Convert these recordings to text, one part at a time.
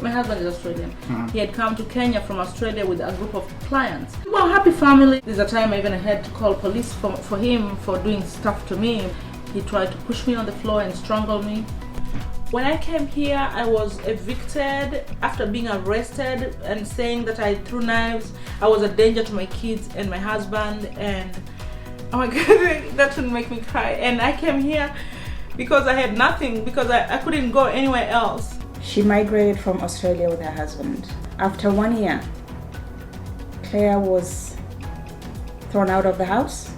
my husband is Australian. He had come to Kenya from Australia with a group of clients. Well, happy family. There's a time I even had to call police for him for doing stuff to me. He tried to push me on the floor and strangle me. When I came here, I was evicted after being arrested and saying that I threw knives. I was a danger to my kids and my husband, and oh my God, that would make me cry. And I came here because I had nothing, because I couldn't go anywhere else. She migrated from Australia with her husband. After 1 year, Claire was thrown out of the house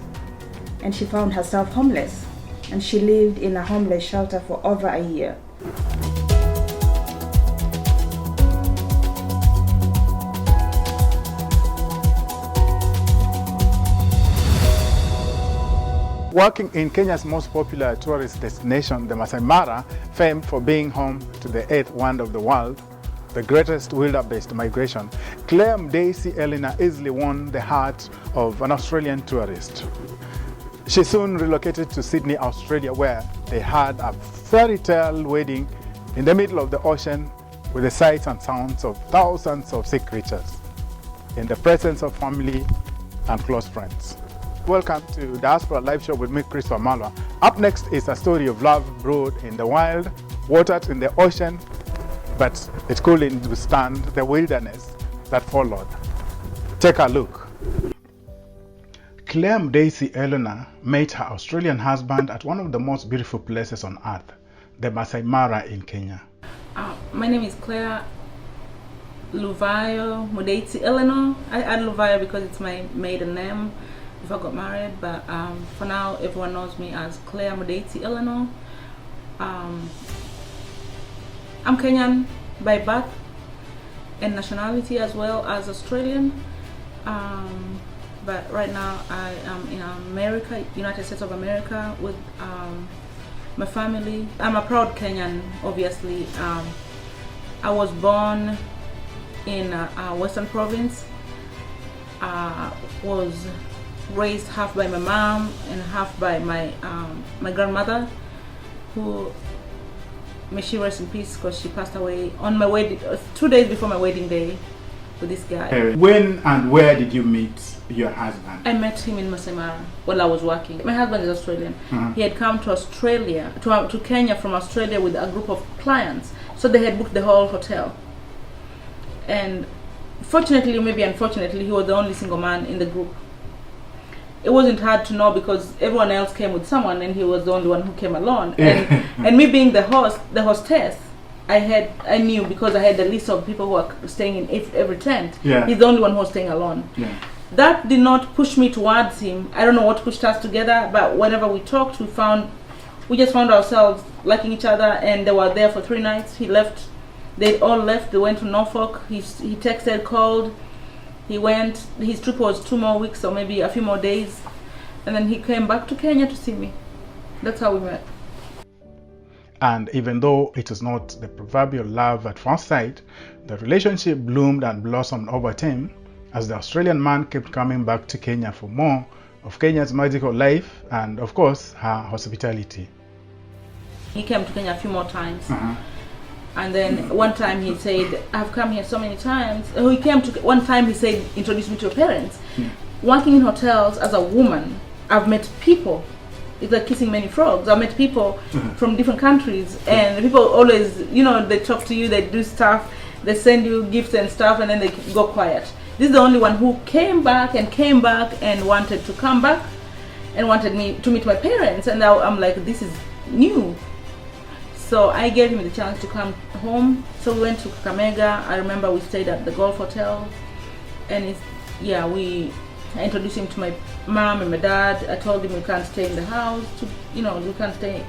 and she found herself homeless. And she lived in a homeless shelter for over a year. Working in Kenya's most popular tourist destination, the Masai Mara, famed for being home to the eighth wonder of the world, the greatest wilder-based migration, Claire Mudeitsi Eleanor easily won the heart of an Australian tourist. She soon relocated to Sydney, Australia, where they had a fairy tale wedding in the middle of the ocean with the sights and sounds of thousands of sea creatures in the presence of family and close friends. Welcome to Diaspora Life Show with me, Chris Wamalwa. Up next is a story of love brewed in the wild, watered in the ocean, but it couldn't withstand the wilderness that followed. Take a look. Claire Mudeitsi Eleanor met her Australian husband at one of the most beautiful places on earth, the Masai Mara in Kenya. My name is Claire Luvayo Mudeitsi Eleanor. I add Luvayo because it's my maiden name before I got married, but for now everyone knows me as Claire Mudeitsi Eleanor. I'm Kenyan by birth and nationality, as well as Australian. But right now I am in America, United States of America, with my family. I'm a proud Kenyan, obviously. I was born in Western Province. Was raised half by my mom and half by my grandmother, who, may she rest in peace, because she passed away on my wedding, 2 days before my wedding day, with this guy. When and where did you meet your husband? I met him in Masai Mara while I was working. My husband is Australian. He had come to Australia, to Kenya from Australia with a group of clients. So they had booked the whole hotel. And fortunately, or maybe unfortunately, he was the only single man in the group. It wasn't hard to know because everyone else came with someone and he was the only one who came alone. And me being the hostess, I knew, because I had a list of people who are staying in every tent. Yeah. He's the only one who was staying alone. Yeah. That did not push me towards him. I don't know what pushed us together, but whenever we talked, we just found ourselves liking each other, and they were there for 3 nights. He left. They all left. They went to Norfolk. He texted, called. He went. His trip was 2 more weeks or maybe a few more days, and then he came back to Kenya to see me. That's how we met. And even though it was not the proverbial love at first sight, the relationship bloomed and blossomed over time as the Australian man kept coming back to Kenya for more of Kenya's magical life and, of course, her hospitality. He came to Kenya a few more times. And then one time he said, I've come here so many times. One time he said, introduce me to your parents. Working in hotels as a woman, I've met people. It's like kissing many frogs. I've met people from different countries, and people always, they talk to you, they do stuff, they send you gifts and stuff, and then they go quiet. This is the only one who came back and wanted to come back and wanted me to meet my parents. And now I'm like, this is new. So I gave him the chance to come home. So we went to Kakamega. I remember we stayed at the Golf Hotel, and I introduced him to my mom and my dad. I told him we can't stay in the house. We can't stay.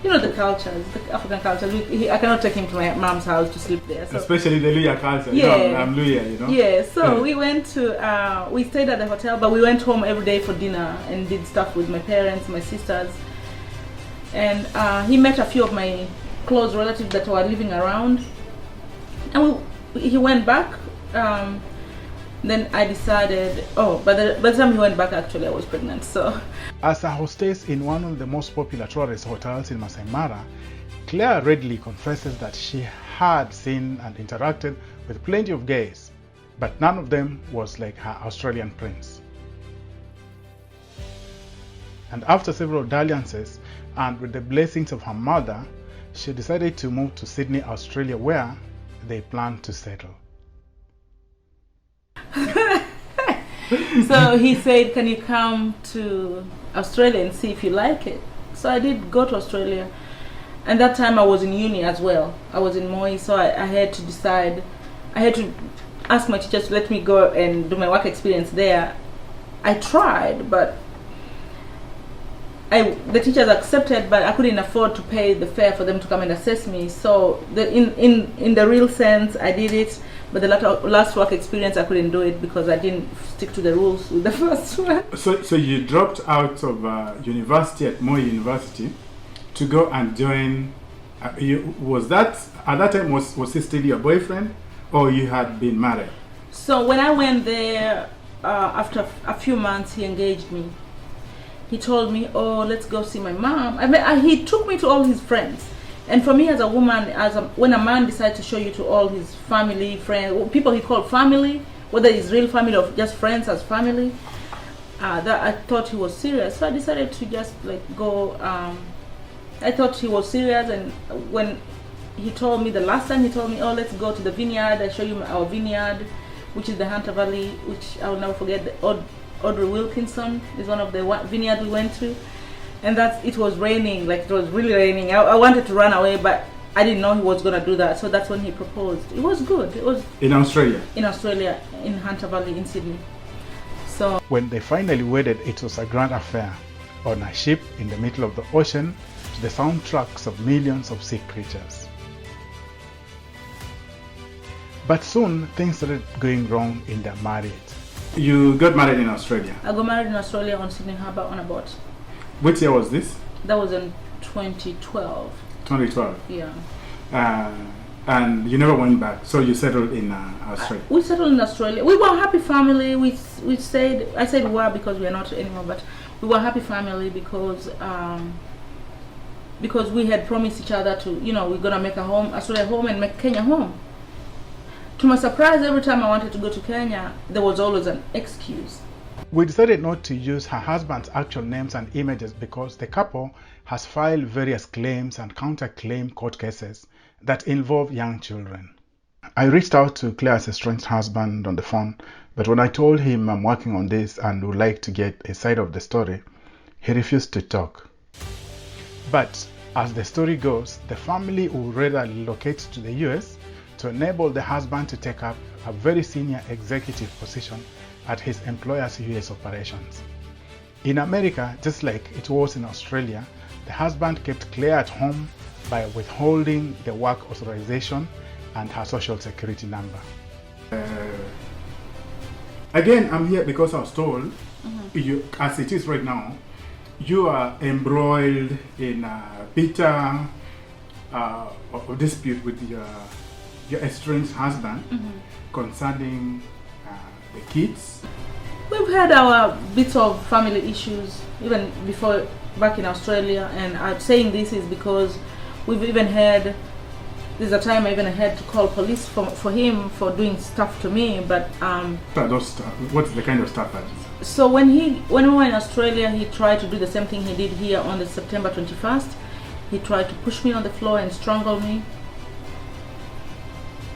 The cultures, the African cultures. I cannot take him to my mom's house to sleep there. So. Especially the Luya culture. Yeah. I'm Luya, Yeah. So we went to. We stayed at the hotel, but we went home every day for dinner and did stuff with my parents, my sisters, and he met a few of my close relatives that were living around, and he went back. Then I decided, by the time he went back, actually I was pregnant. So, as a hostess in one of the most popular tourist hotels in Masai Mara, Claire readily confesses that she had seen and interacted with plenty of gays, but none of them was like her Australian prince. And after several dalliances, and with the blessings of her mother, she decided to move to Sydney, Australia, where they planned to settle. So he said, can you come to Australia and see if you like it? So I did go to Australia. And that time I was in uni as well. I was in Moi, so I had to decide. I had to ask my teachers to let me go and do my work experience there. I tried, but the teachers accepted, but I couldn't afford to pay the fare for them to come and assess me. So in the real sense, I did it, but the last work experience, I couldn't do it because I didn't stick to the rules with the first one. So you dropped out of university at Moi University to go and join. Was that at that time was he still your boyfriend, or you had been married? So when I went there, after a few months, he engaged me. He told me, "Oh, let's go see my mom." He took me to all his friends. And for me, as a woman, when a man decides to show you to all his family, friends, people he called family, whether it's real family or just friends as family, that I thought he was serious. So I decided to just like go. I thought he was serious, and when he told me the last time, he told me, "Oh, let's go to the vineyard. I show you our vineyard, which is the Hunter Valley, which I will never forget. The Audrey Wilkinson is one of the vineyard we went to." And it was raining, like it was really raining. I wanted to run away, but I didn't know he was going to do that. So that's when he proposed. It was good. It was in Australia? In Australia, in Hunter Valley, in Sydney. So when they finally wedded, it was a grand affair on a ship in the middle of the ocean to the soundtracks of millions of sea creatures. But soon, things started going wrong in their marriage. You got married in Australia? I got married in Australia on Sydney Harbour on a boat. Which year was this? That was in 2012. 2012? Yeah. And you never went back, so you settled in Australia? We settled in Australia. We were a happy family. We stayed, I said we were because we are not anymore, but we were a happy family because we had promised each other to, we're going to make Australia home and make Kenya home. To my surprise, every time I wanted to go to Kenya, there was always an excuse. We decided not to use her husband's actual names and images because the couple has filed various claims and counterclaim court cases that involve young children. I reached out to Claire's estranged husband on the phone, but when I told him I'm working on this and would like to get a side of the story, he refused to talk. But as the story goes, the family would rather relocate to the US to enable the husband to take up a very senior executive position at his employer's US operations. In America, just like it was in Australia, the husband kept Claire at home by withholding the work authorization and her social security number. Again, I'm here because I was told, you, as it is right now, you are embroiled in a bitter dispute with your estranged husband concerning the kids. We've had our bits of family issues even before back in Australia, and I'm saying this is because we've even had, there's a time I even had to call police for him for doing stuff to me, but what's the kind of stuff that is? So when we were in Australia, he tried to do the same thing he did here on the September 21st. He tried to push me on the floor and strangle me.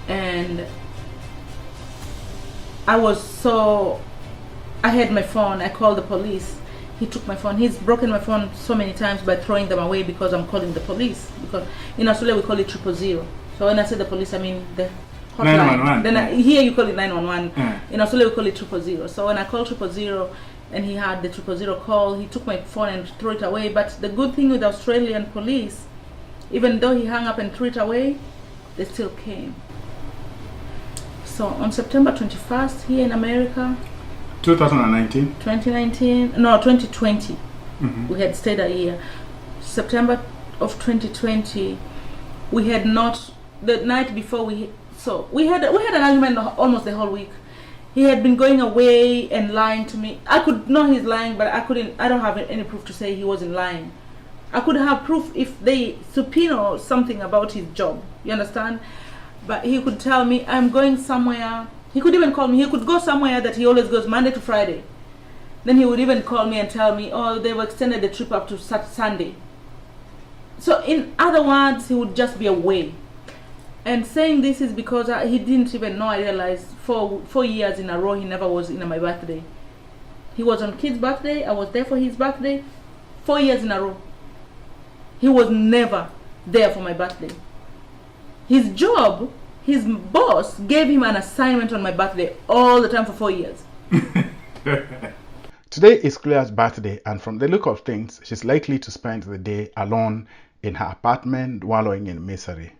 And I had my phone, I called the police. He took my phone. He's broken my phone so many times by throwing them away because I'm calling the police. Because in Australia we call it 000. So when I say the police, I mean the hotline. 911. Then here you call it 911. In Australia we call it 000. So when I called 000 and he had the 000 call, he took my phone and threw it away. But the good thing with the Australian police, even though he hung up and threw it away, they still came. So on September 21st, here in America, 2019, no, 2020, we had stayed a year. September of 2020, we had not, the night before we had an argument almost the whole week. He had been going away and lying to me. I could know he's lying, but I don't have any proof to say he wasn't lying. I could have proof if they subpoena something about his job. You understand? But he could tell me, I'm going somewhere. He could even call me. He could go somewhere that he always goes Monday to Friday. Then he would even call me and tell me, oh, they've extended the trip up to Sunday. So in other words, he would just be away. And saying this is because he didn't even know. I realized 4 years in a row he never was in my birthday. He was on kid's birthday. I was there for his birthday. 4 years in a row. He was never there for my birthday. His job, his boss gave him an assignment on my birthday all the time for 4 years. Today is Claire's birthday, and from the look of things, she's likely to spend the day alone in her apartment, wallowing in misery.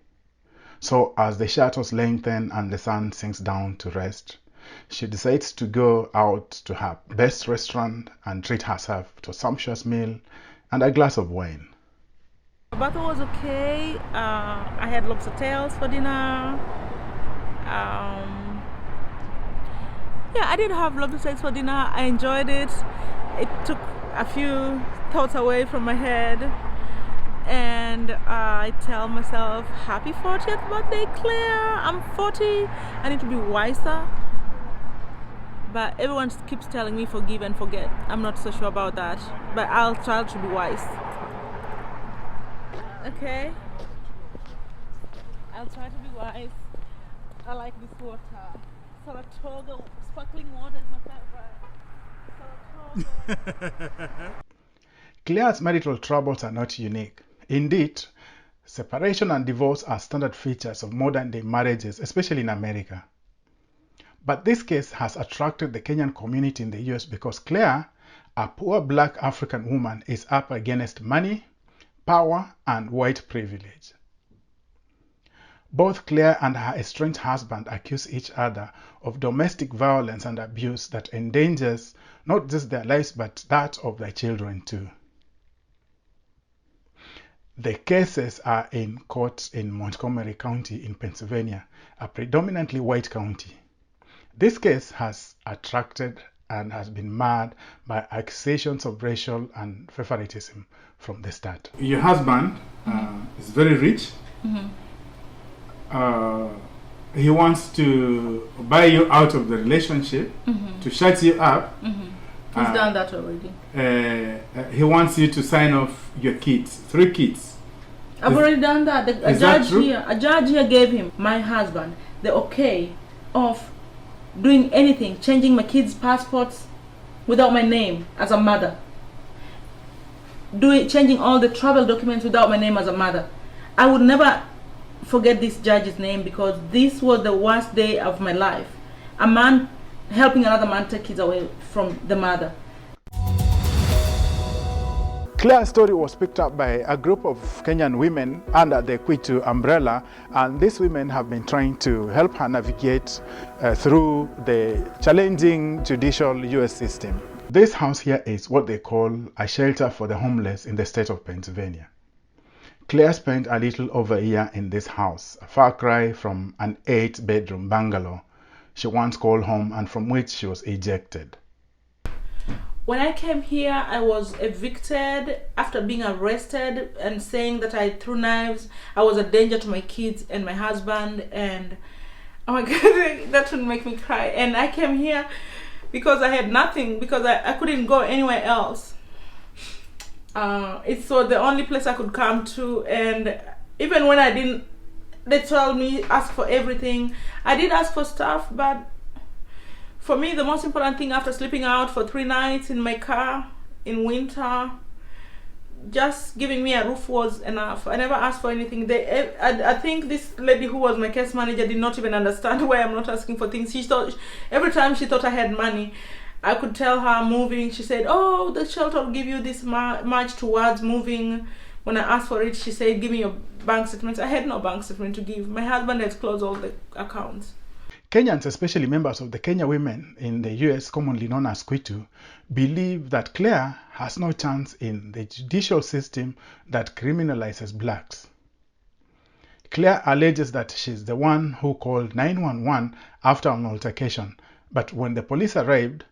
So as the shadows lengthen and the sun sinks down to rest, she decides to go out to her best restaurant and treat herself to a sumptuous meal and a glass of wine. The birthday was okay. I had lobster tails for dinner. Yeah, I did have lobster tails for dinner. I enjoyed it. It took a few thoughts away from my head. And I tell myself, happy 40th birthday, Claire. I'm 40. I need to be wiser. But everyone keeps telling me forgive and forget. I'm not so sure about that. But I'll try to be wise. Okay. I'll try to be wise. I like this water. Saratoga sparkling water is my favorite. Claire's marital troubles are not unique. Indeed, separation and divorce are standard features of modern-day marriages, especially in America. But this case has attracted the Kenyan community in the US because Claire, a poor black African woman, is up against money, power, and white privilege. Both Claire and her estranged husband accuse each other of domestic violence and abuse that endangers not just their lives but that of their children too. The cases are in courts in Montgomery County in Pennsylvania, a predominantly white county. This case has attracted and has been marred by accusations of racial and favoritism from the start. Your husband is very rich. He wants to buy you out of the relationship, to shut you up. He's done that already. He wants you to sign off your kids, 3 kids. I've already done that. A judge here gave him, my husband, the okay of doing anything, changing my kids' passports without my name as a mother. Changing all the travel documents without my name as a mother. I would never forget this judge's name because this was the worst day of my life. A man helping another man take kids away from the mother. Claire's story was picked up by a group of Kenyan women under the Kwitu umbrella, and these women have been trying to help her navigate through the challenging judicial US system. This house here is what they call a shelter for the homeless in the state of Pennsylvania. Claire spent a little over a year in this house, a far cry from an 8-bedroom bungalow she once called home and from which she was ejected. When I came here, I was evicted after being arrested and saying that I threw knives. I was a danger to my kids and my husband, and oh my God, that would make me cry. And I came here because I had nothing, because I couldn't go anywhere else. It's so the only place I could come to, and even when I didn't, they told me ask for everything. I did ask for stuff, but for me, the most important thing after sleeping out for 3 nights in my car in winter, just giving me a roof was enough. I never asked for anything. I think this lady who was my case manager did not even understand why I'm not asking for things. She thought, every time she thought I had money, I could tell her moving. She said, oh, the shelter will give you this much towards moving. When I asked for it, she said, give me your bank statements. I had no bank statement to give. My husband had closed all the accounts. Kenyans, especially members of the Kenya women in the US, commonly known as Kwitu, believe that Claire has no chance in the judicial system that criminalizes blacks. Claire alleges that she's the one who called 911 after an altercation, but when the police arrived,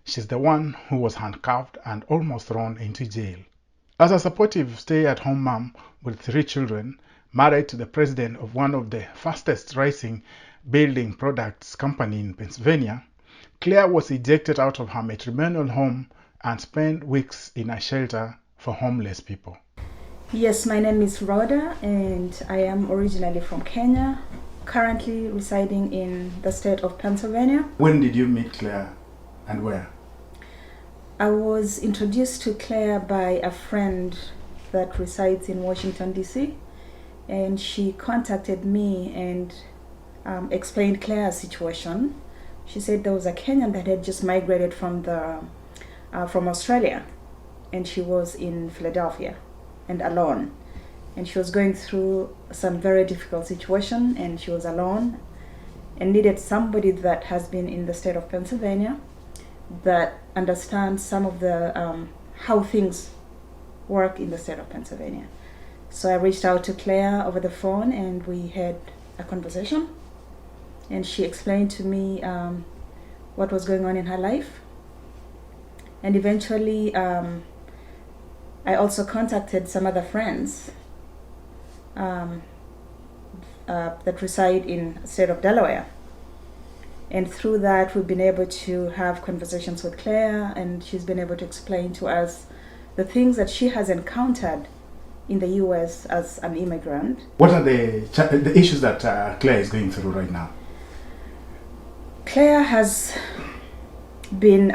she's the one who was handcuffed and almost thrown into jail. As a supportive stay-at-home mom with 3 children, married to the president of one of the fastest rising building products company in Pennsylvania, Claire was ejected out of her matrimonial home and spent weeks in a shelter for homeless people. Yes, my name is Rhoda and I am originally from Kenya, currently residing in the state of Pennsylvania. When did you meet Claire and where? I was introduced to Claire by a friend that resides in Washington, D.C. and she contacted me and explained Claire's situation. She said there was a Kenyan that had just migrated from Australia and she was in Philadelphia and alone. And she was going through some very difficult situation and she was alone and needed somebody that has been in the state of Pennsylvania that understands some of the how things work in the state of Pennsylvania. So I reached out to Claire over the phone and we had a conversation and she explained to me what was going on in her life. And eventually I also contacted some other friends that reside in the state of Delaware. And through that, we've been able to have conversations with Claire, and she's been able to explain to us the things that she has encountered in the U.S. as an immigrant. What are the issues that Claire is going through right now? Claire has been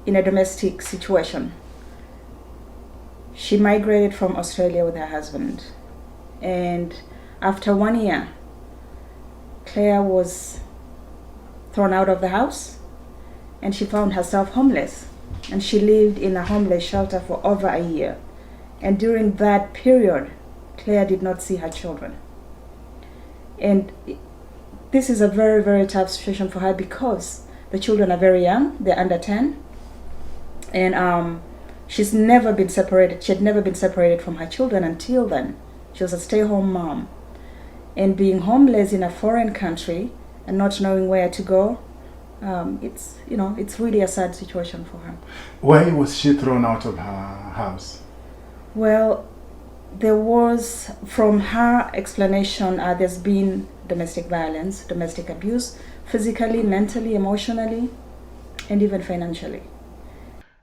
in a domestic situation. She migrated from Australia with her husband, and after 1 year, Claire was thrown out of the house and she found herself homeless, and she lived in a homeless shelter for over a year. And during that period, Claire did not see her children. And this is a very, very tough situation for her because the children are very young, they're under 10, and she's never been separated. She had never been separated from her children until then. She was a stay-home mom. And being homeless in a foreign country and not knowing where to go, it's really a sad situation for her. Why was she thrown out of her house? Well, there was, from her explanation, there's been domestic violence, domestic abuse, physically, mentally, emotionally, and even financially.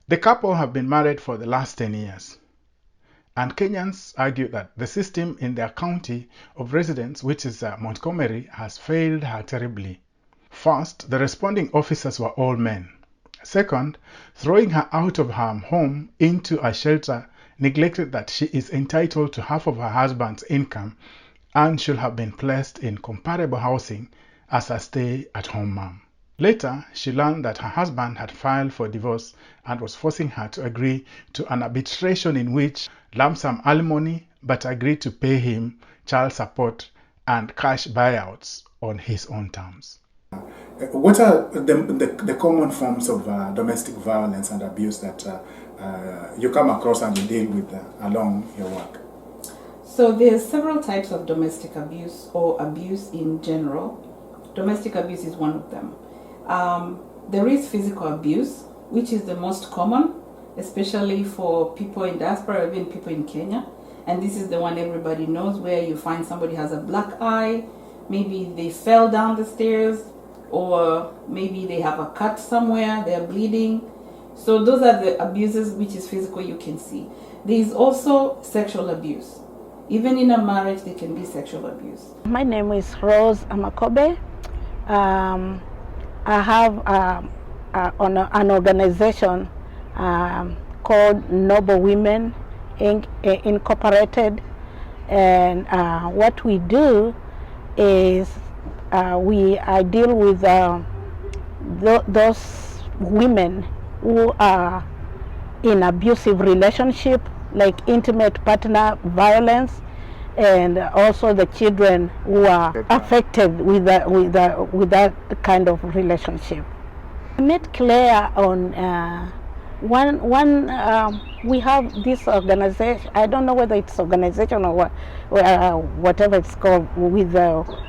The couple have been married for the last 10 years. And Kenyans argue that the system in their county of residence, which is Montgomery, has failed her terribly. First, the responding officers were all men. Second, throwing her out of her home into a shelter neglected that she is entitled to half of her husband's income and should have been placed in comparable housing as a stay-at-home mom. Later, she learned that her husband had filed for divorce and was forcing her to agree to an arbitration in which lump sum alimony, but agreed to pay him child support and cash buyouts on his own terms. What are the common forms of domestic violence and abuse that you come across and you deal with along your work? So there's several types of domestic abuse or abuse in general. Domestic abuse is one of them. There is physical abuse, which is the most common, especially for people in diaspora, even people in Kenya. And this is the one everybody knows, where you find somebody has a black eye, maybe they fell down the stairs, or maybe they have a cut somewhere, they're bleeding. So those are the abuses which is physical, you can see. There is also sexual abuse. Even in a marriage, there can be sexual abuse. My name is Rose Amakobe. I have an organization called Noble Women Incorporated, and what we do is I deal with those women who are in abusive relationship, like intimate partner violence, and also the children who are affected with that kind of relationship. I met Claire on we have this organization. I don't know whether it's organization or whatever it's called, with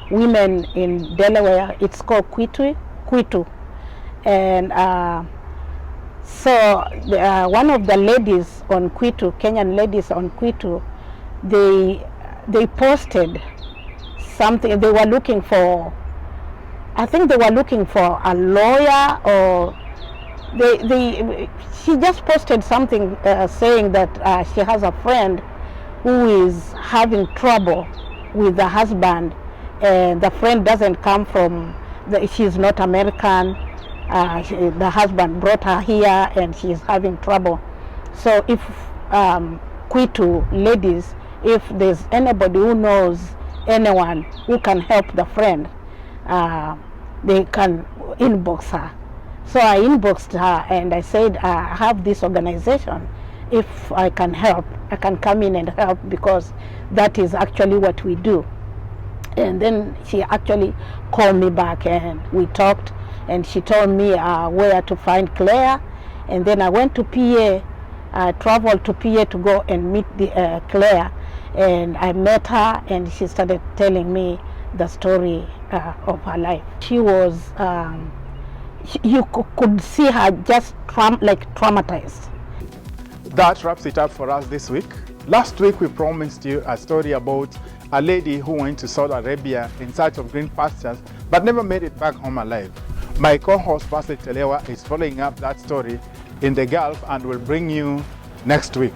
women in Delaware. It's called Kwitu, and So one of the ladies on Kwitu, Kenyan ladies on Kwitu, they posted something. They were looking for, I think they were looking for a lawyer, or she just posted something saying that she has a friend who is having trouble with the husband, and the friend doesn't come from, she's not American. The husband brought her here and she's having trouble. So if Kwitu ladies, if there's anybody who knows anyone who can help the friend, they can inbox her. So I inboxed her and I said, I have this organization. If I can help, I can come in and help, because that is actually what we do. And then she actually called me back and we talked, and she told me where to find Claire. And then I went to PA, I traveled to PA to go and meet Claire, and I met her and she started telling me the story of her life. She was, you could see her just traumatized. That wraps it up for us this week. Last week we promised you a story about a lady who went to Saudi Arabia in search of green pastures but never made it back home alive. My co-host Basil Telewa is following up that story in the Gulf and will bring you next week.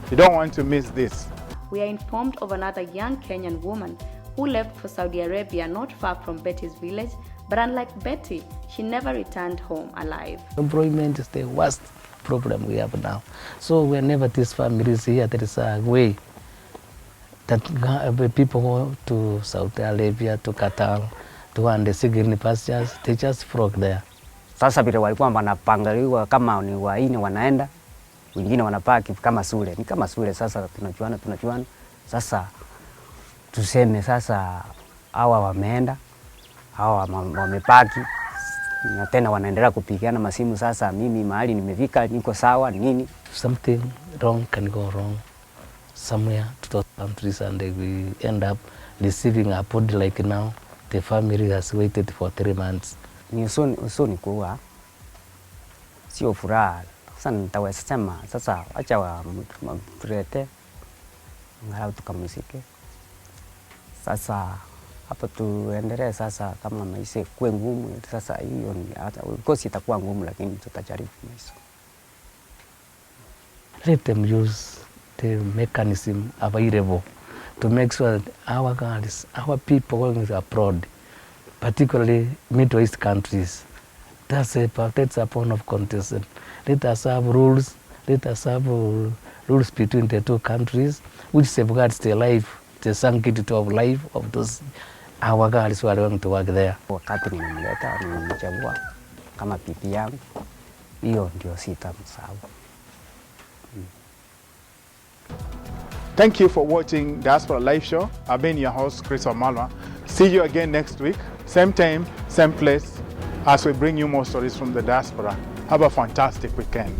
You don't want to miss this. We are informed of another young Kenyan woman who left for Saudi Arabia not far from Betty's village, but unlike Betty, she never returned home alive. Employment is the worst problem we have now. So whenever these families here, there is a way that people go to Saudi Arabia, to Qatar, to and the green pastures, they just flock there. Sasa vile walikuwa wanapangaliwa kama ni waine wanaenda, wengine wanapaki kama shule. Ni kama shule, sasa tunajuana. Sasa tuseme sasa hawa wameenda, hawa wamepaki, na tena wanaendelea kupigiana masimu. Sasa mimi mahali nimefika niko sawa nini? Something wrong can go wrong somewhere to those countries, and we end up receiving a body like now. The family has waited for 3 months. Ni usoni kuwa sio furaha. Sasa nitaweza sema sasa acha turete ngao tukamuzike. Sasa hapa tuendelee sasa, kama maisha kuwe ngumu sasa, hiyo ni hata kosi itakuwa ngumu, lakini tutajaribu maisha. Let them use the mechanism available to make sure that our girls, our people going abroad, particularly Middle East countries, that's a point of contention. Let us have rules. Let us have rules between the two countries, which safeguards the life, the sanctity of life of those our girls who are going to work there. Wakati nimemleta nimechagua kama pipi yangu, hiyo ndio sitamsahau. Thank you for watching Diaspora Life Show. I've been your host, Chris Omalwa. See you again next week, same time, same place, as we bring you more stories from the diaspora. Have a fantastic weekend.